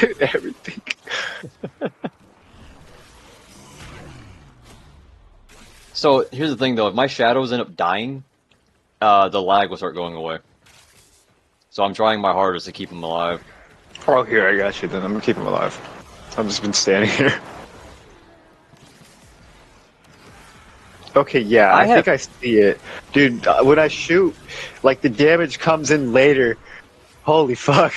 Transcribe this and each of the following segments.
Dude, everything. So here's the thing, though. If my shadows end up dying, the lag will start going away. So I'm trying my hardest to keep them alive. Oh, here, I got you then. I'm gonna keep him alive. I've just been standing here. Okay, yeah, I think I see it. Dude, when I shoot, like, the damage comes in later. Holy fuck.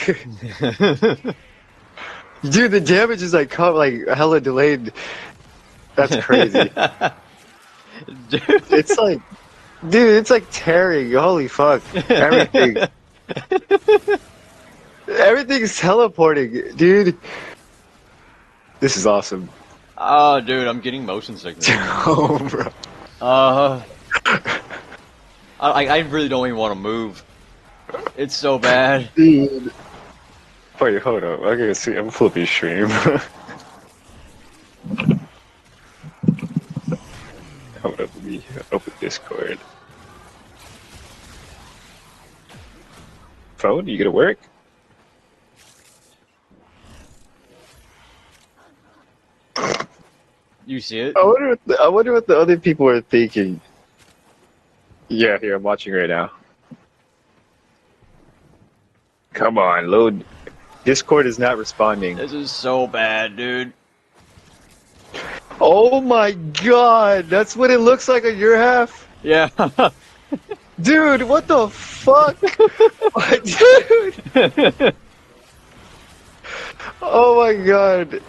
Dude, the damage is, like, hella delayed. That's crazy. Dude. It's like... Dude, it's like tearing. Holy fuck. Everything. Everything's teleporting, dude. This is awesome. Oh, dude, I'm getting motion sickness. Oh, bro. I really don't even want to move. It's so bad. Dude. Wait, hold up. I gotta see. I'm flipping stream. Hold up, let me open Discord. Phone, you gonna work? You see it? I wonder what the other people are thinking. Yeah, here, I'm watching right now. Come on, load. Discord is not responding. This is so bad, dude. Oh my god, that's what it looks like on your half? Yeah. Dude, what the fuck? Dude! Oh my god.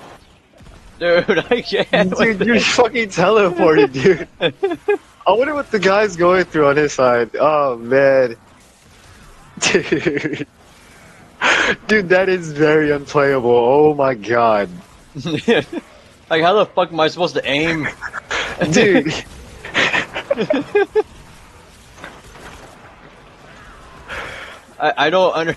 Dude, I can't. Dude, you're fucking teleported, dude. I wonder what the guy's going through on his side. Oh, man. Dude. Dude, that is very unplayable. Oh my god. Like, how the fuck am I supposed to aim? Dude. I don't under.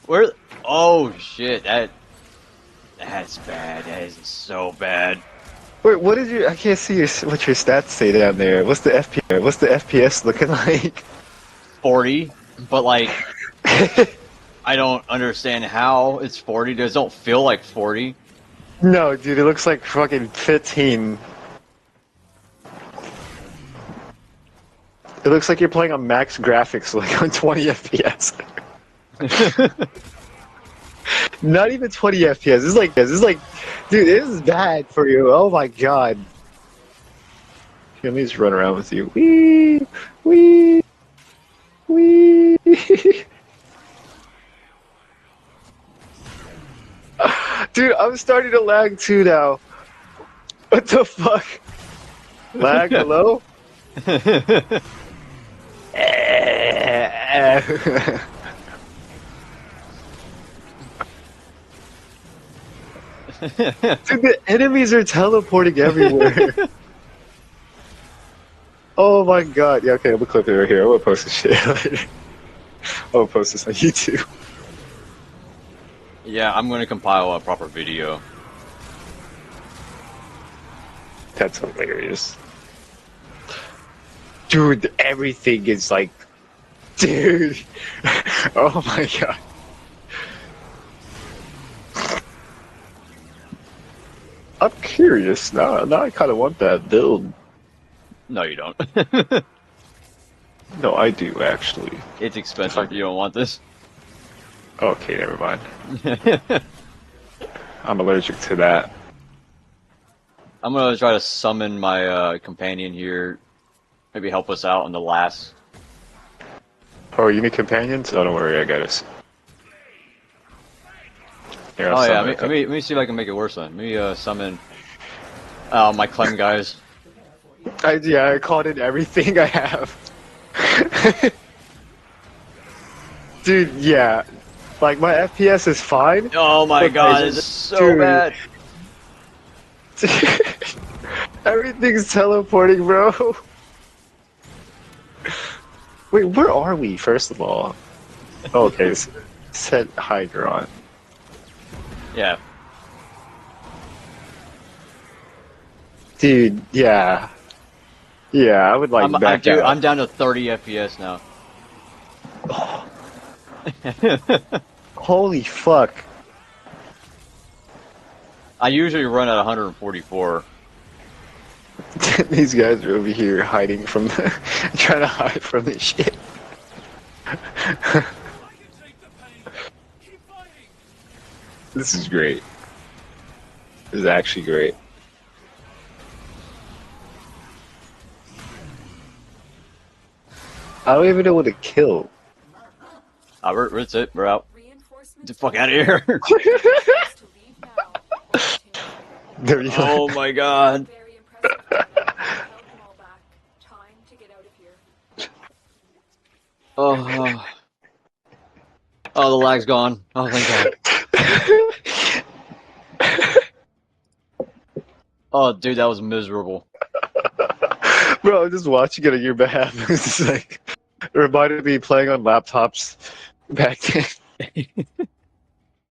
Where? Oh shit! That's bad. That is so bad. Wait, what did you? I can't see what your stats say down there. What's the FPS? What's the FPS looking like? 40, but like, I don't understand how it's 40. Those don't feel like 40. No, dude, it looks like fucking 15. It looks like you're playing on max graphics, like on 20 FPS. Not even 20 FPS. This is like, dude, this is bad for you. Oh my god. Here, let me just run around with you. Wee, wee, wee. Dude, I'm starting to lag too now. What the fuck? Lag, hello? Dude, the enemies are teleporting everywhere. Oh my god. Yeah, okay, I'm gonna clip it right here. I'm gonna post this shit later. I'm gonna post this on YouTube. Yeah, I'm gonna compile a proper video. That's hilarious. Dude, everything is like... Dude! Oh my god. I'm curious now. Now I kind of want that build. No, you don't. No, I do actually. It's expensive. You don't want this. Okay, never mind. I'm allergic to that. I'm gonna try to summon my companion here. Maybe help us out in the last. Oh, you need companions? Oh, don't worry, I got us. Here, Oh yeah, let me see if I can make it worse then. Let me summon my Clem guys. Yeah, I called in everything I have. Dude, yeah. Like, my FPS is fine. Oh my god, it's so bad. Everything's teleporting, bro. Wait, where are we, first of all? Oh, okay, set Hydra on. Yeah. Dude, yeah. Yeah, I would like back out. I'm down to 30 FPS now. Holy fuck. I usually run at 144. These guys are over here hiding from the, trying to hide from this shit. This is great. This is actually great. I don't even know what to kill. That's it. We're out. Get the fuck out of here. There you go. Oh my god. Oh. Oh, the lag's gone. Oh, thank God. Oh, dude, that was miserable. Bro, I'm just watching it on your behalf. It's just like, it reminded me playing on laptops back then.